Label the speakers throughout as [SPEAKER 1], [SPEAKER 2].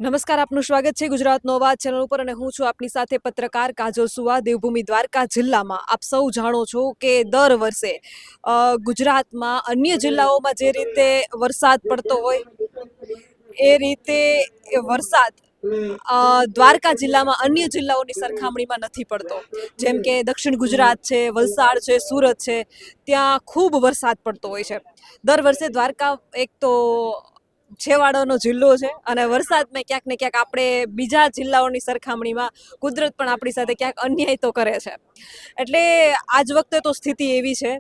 [SPEAKER 1] નમસ્કાર, આપનું સ્વાગત છે ગુજરાતનો અવાજ ચેનલ ઉપર અને હું છું આપની સાથે પત્રકાર કાજલ સુવા. દેવભૂમિ દ્વારકા જિલ્લામાં આપ સૌ જાણો છો કે દર વર્ષે ગુજરાતમાં અન્ય જિલ્લાઓમાં જે રીતે વરસાદ પડતો હોય એ રીતે વરસાદ દ્વારકા જિલ્લામાં અન્ય જિલ્લાઓની સરખામણીમાં નથી પડતો. જેમ કે દક્ષિણ ગુજરાત છે, વલસાડ છે, સુરત છે, ત્યાં ખૂબ વરસાદ પડતો હોય છે. દર વર્ષે દ્વારકા એક તો છેવાડાનો જિલ્લો છે અને વરસાદમાં ક્યાંક ને ક્યાંક આપણે બીજા જિલ્લાઓની સરખામણીમાં કુદરત પણ આપણી સાથે ક્યાંક અન્યાય તો કરે છે. એટલે આજ વખતે તો સ્થિતિ એવી છે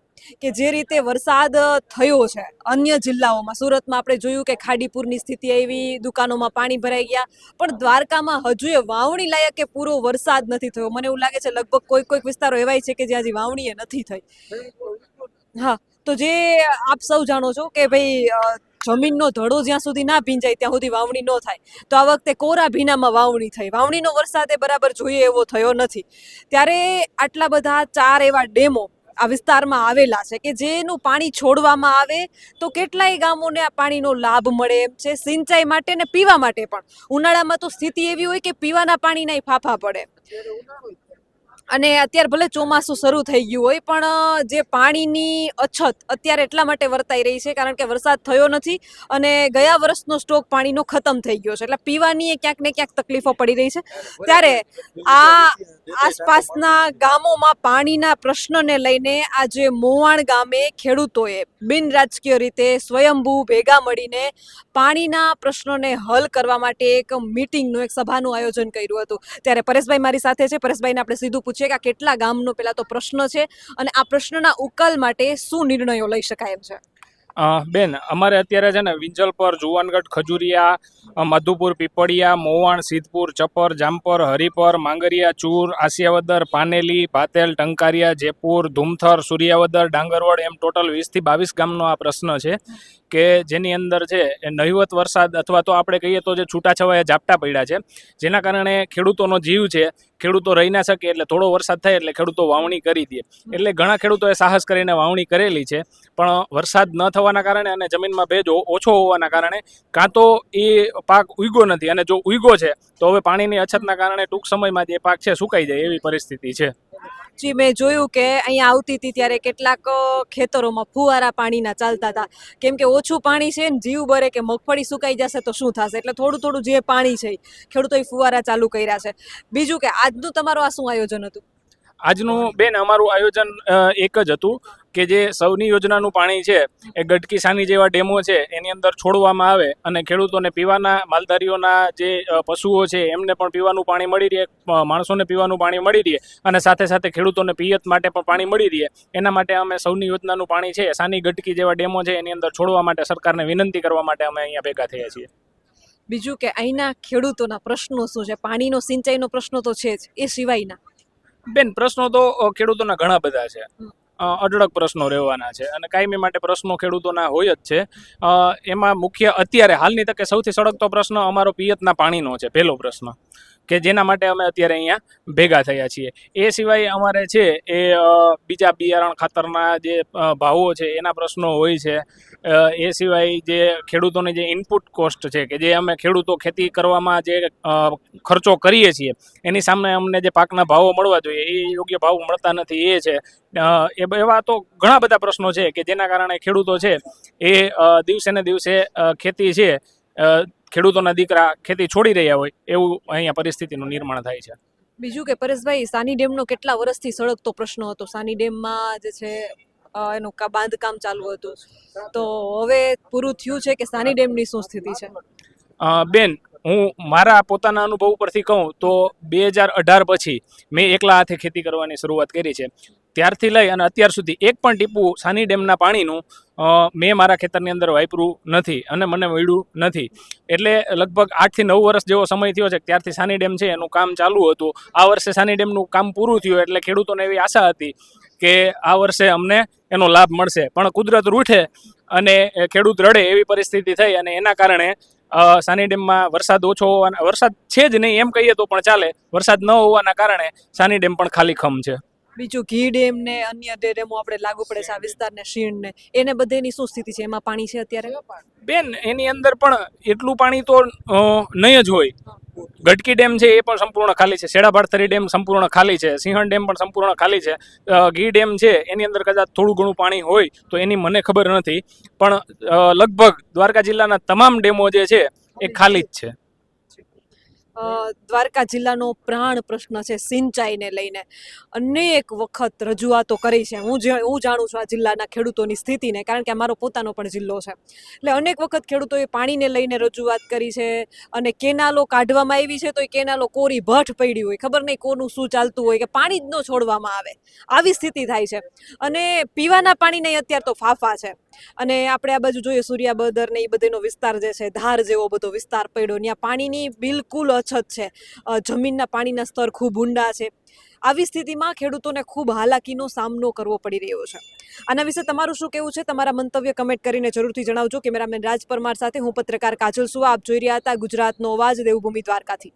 [SPEAKER 1] કે જે રીતે વરસાદ થયો છે અન્ય જિલ્લાઓમાં, સુરતમાં આપણે જોયું કે ખાડીપુરની સ્થિતિ આવી, દુકાનોમાં પાણી ભરાઈ ગયા, પણ દ્વારકામાં હજુ એ વાવણી લાયક કે પૂરો વરસાદ નથી થયો. મને એવું લાગે છે લગભગ કોઈક વિસ્તારો એવાય છે કે જ્યાં હજી વાવણી એ નથી થઈ. હા, તો જે આપ સૌ જાણો છો કે ભાઈ જમીનનો ધડો જ્યાં સુધી ના ભીંજાય ત્યાં સુધી વાવણી ન થાય. તો આ વખતે કોરા ભીનામાં વાવણી થઈ. વાવણીનો વરસાદ એ બરાબર જોઈએ એવો થયો નથી. ત્યારે આટલા બધા 4 એવા ડેમો આ વિસ્તારમાં આવેલા છે કે જેનું પાણી છોડવામાં આવે તો કેટલાય ગામોને આ પાણીનો લાભ મળે એમ છે, સિંચાઈ માટે ને પીવા માટે પણ. ઉનાળામાં તો સ્થિતિ એવી હોય કે પીવાના પાણીના ફાફા પડે. અને અત્યારે ભલે ચોમાસું શરૂ થઈ ગયું હોય પણ જે પાણીની અછત અત્યારે એટલા માટે વર્તાઈ રહી છે કારણ કે વરસાદ થયો નથી અને ગયા વર્ષનો સ્ટોક પાણીનો ખતમ થઈ ગયો છે. એટલે પીવાની ક્યાંક ને ક્યાંક તકલીફો પડી રહી છે. ત્યારે આ આસપાસના ગામોમાં પાણીના પ્રશ્નને લઈને આજે મોવાણ ગામે ખેડૂતોએ બિન રાજકીય રીતે સ્વયંભૂ ભેગા મળીને પાણીના પ્રશ્નોને હલ કરવા માટે એક મીટિંગનું, એક સભાનું આયોજન કર્યું હતું. ત્યારે પરેશભાઈ મારી સાથે છે. પરેશભાઈને આપણે સીધું પૂછીએ કે આ કેટલા ગામનો પેલા તો પ્રશ્ન છે અને આ પ્રશ્નના ઉકેલ માટે શું નિર્ણયો લઈ શકાય એમ છે?
[SPEAKER 2] બેન, અમારે અત્યારે છે ને વિંજલપર, જુવાનગઢ, ખજુરિયા, મધુપુર, પીપળિયા, મોવાણ, સિદ્ધપુર, ચપર, જામપર, હરિપર, માંગરિયા, ચૂર, આસિયાવદર, પાનેલી, ભાતેલ, ટંકારિયા, જેપુર, ધુમથર, સૂર્યાવદર, ડાંગરવડ એમ ટોટલ 20 થી 22 ગામનો આ પ્રશ્ન છે કે જેની અંદર છે એ નહિવત વરસાદ અથવા તો આપણે કહીએ તો જે છૂટાછવાયા ઝાપટા પડ્યા છે, જેના કારણે ખેડૂતોનો જીવ છે, ખેડૂતો રહી ના શકે એટલે થોડો વરસાદ થાય એટલે ખેડૂતો વાવણી કરી દે. એટલે ઘણા ખેડૂતોએ સાહસ કરીને વાવણી કરેલી છે, પણ વરસાદ ન થવાના કારણે અને જમીનમાં ભેજ ઓછો હોવાના કારણે કાં તો એ પાક ઉગ્યો નથી, અને જો ઉગ્યો છે તો હવે પાણીની અછતના કારણે ટૂંક સમયમાં જ એ પાક છે સુકાઈ જાય એવી પરિસ્થિતિ છે.
[SPEAKER 1] જી, મેં જોયું કે અહીંયા આવતી હતી ત્યારે કેટલાક ખેતરોમાં ફુવારા પાણીના ચાલતા હતા. કેમ કે ઓછું પાણી છે ને જીવ બરે કે મગફળી સુકાઈ જશે તો શું થશે, એટલે થોડું થોડું જે પાણી છે ખેડૂતોએ ફુવારા ચાલુ કર્યા છે. બીજું કે આજનું તમારું આ શું આયોજન હતું?
[SPEAKER 2] આજનું બેન અમારું આયોજન એક જ હતું કે જે સૌની યોજનાનું પાણી છે એ ગટકી સાની જેવા ડેમો છે એની અંદર છોડવામાં આવે અને ખેડૂતોને પીવાના, માલધારીઓના જે પશુઓ છે એમને પણ પીવાનું પાણી મળી રહે, માણસોને પીવાનું પાણી મળી રહે અને સાથે સાથે ખેડૂતોને પિયત માટે પણ પાણી મળી રહે. એના માટે અમે સૌની યોજનાનું પાણી છે સાની ગટકી જેવા ડેમો છે એની અંદર છોડવા માટે સરકારને વિનંતી કરવા માટે અમે અહીંયા ભેગા થયા છીએ.
[SPEAKER 1] બીજું કે અહીંના ખેડૂતોના પ્રશ્નો શું છે? પાણીનો, સિંચાઈનો પ્રશ્નો તો છે જ, એ સિવાયના
[SPEAKER 2] બેન, પ્રશ્નો તો ખેડૂતોના ઘણા બધા છે, અઢળક પ્રશ્નો રહેવાના છે અને કાયમી માટે પ્રશ્નો ખેડૂતોના હોય જ છે. એમાં મુખ્ય અત્યારે હાલની તકે સૌથી સળગતો પ્રશ્ન અમારો પિયતના પાણીનો છે, પહેલો પ્રશ્ન, કે જેના માટે અમે અત્યારે અહીંયા ભેગા થયા છીએ. એ સિવાય અમારે છે એ બીજા બિયારણ ખાતરના જે ભાવો છે એના પ્રશ્નો હોય છે. એ સિવાય જે ખેડૂતોની જે ઇનપુટ કોસ્ટ છે કે જે અમે ખેડૂતો ખેતી કરવામાં જે ખર્ચો કરીએ છીએ એની સામે અમને જે પાકના ભાવો મળવા જોઈએ એ યોગ્ય ભાવ મળતા નથી, એ છે. એવા તો ઘણા બધા પ્રશ્નો છે કે જેના કારણે ખેડૂતો છે એ દિવસે ને દિવસે ખેતી છે, ખેડૂતોના દીકરા ખેતી છોડી રહ્યા હોય એવું અહીંયા પરિસ્થિતિનું નિર્માણ થાય છે.
[SPEAKER 1] બીજું કે પરેશભાઈ, સાની ડેમનો કેટલા વર્ષથી સળગતો પ્રશ્ન હતો. સાની ડેમમાં જે છે એનું બાંધકામ ચાલુ હતું, તો હવે પૂરું થયું છે કે સાની ડેમની શું સ્થિતિ છે?
[SPEAKER 2] બેન, હું મારા પોતાના અનુભવ પરથી કહું તો 2018 પછી મેં એકલા હાથે ખેતી કરવાની શરૂઆત કરી છે. ત્યારથી લઈ અને અત્યાર સુધી એક પણ ટીપું સાની ડેમના પાણીનું મેં મારા ખેતરની અંદર વાપર્યું નથી અને મને મળ્યું નથી. એટલે લગભગ 8 થી 9 વર્ષ જેવો સમય થયો છે ત્યારથી સાની ડેમ છે એનું કામ ચાલુ હતું. આ વર્ષે સાની ડેમનું કામ પૂરું થયું એટલે ખેડૂતોને એવી આશા હતી કે આ વર્ષે અમને એનો લાભ મળશે, પણ કુદરત રૂઠે અને ખેડૂત રડે એવી પરિસ્થિતિ થઈ અને એના કારણે સાની ડેમમાં વરસાદ ઓછો હોવાના, વરસાદ છે જ નહીં એમ કહીએ તો પણ ચાલે, વરસાદ ન હોવાના કારણે સાની ડેમ પણ ખાલી ખમ છે.
[SPEAKER 1] બીજું ઘી ડેમ ને અન્ય ડેમો આપણે લાગુ પડે છે આ વિસ્તારને શીણ ને એને બધેની શું સ્થિતિ છે એમાં પાણી છે અત્યારે
[SPEAKER 2] બેન એની અંદર પણ એટલું પાણી તો નહીં જ હોય. ગટકી ડેમ છે એ પણ સંપૂર્ણ ખાલી છે, શેડાભાડથરી ડેમ સંપૂર્ણ ખાલી છે, સિંહણ ડેમ પણ સંપૂર્ણ ખાલી છે, ગી ડેમ છે એની અંદર કદાચ થોડું ઘણું પાણી હોય તો એની મને ખબર નથી, પણ લગભગ દ્વારકા જિલ્લાના તમામ ડેમો જે છે એ ખાલી જ છે.
[SPEAKER 1] દ્વારકા જિલ્લાનો પ્રાણ પ્રશ્ન છે સિંચાઈને લઈને અનેક વખત રજૂઆતો કરી છે. હું જાણું છું આ જિલ્લાના ખેડૂતોની સ્થિતિને, કારણ કે આ મારો પોતાનો પણ જિલ્લો છે. એટલે અનેક વખત ખેડૂતોએ પાણીને લઈને રજૂઆત કરી છે અને કેનાલો કાઢવામાં આવી છે તો એ કેનાલો કોરી ભઠ પડી હોય, ખબર નહીં કોનું શું ચાલતું હોય કે પાણી જ ન છોડવામાં આવે, આવી સ્થિતિ થાય છે. અને પીવાના પાણીને અત્યારે તો ફાફા છે. અને આપણે આ બાજુ જોઈએ સૂર્યાબદર ને એ બધેનો વિસ્તાર જે છે, ધાર જેવો બધો વિસ્તાર પડ્યો, ત્યાં પાણીની બિલકુલ અછત છે. જમીનના પાણીના સ્તર ખૂબ ઊંડા છે. આવી સ્થિતિમાં ખેડૂતોને ખૂબ હાલાકીનો સામનો કરવો પડી રહ્યો છે. આના વિશે તમારું શું કહેવું છે? તમારા મંતવ્ય કમેન્ટ કરીને જરૂરથી જણાવજો. કેમેરામેન રાજ પરમાર સાથે હું પત્રકાર કાજલ સુવા. આપ જોઈ રહ્યા હતા ગુજરાતનો અવાજ, દેવભૂમિ દ્વારકાથી.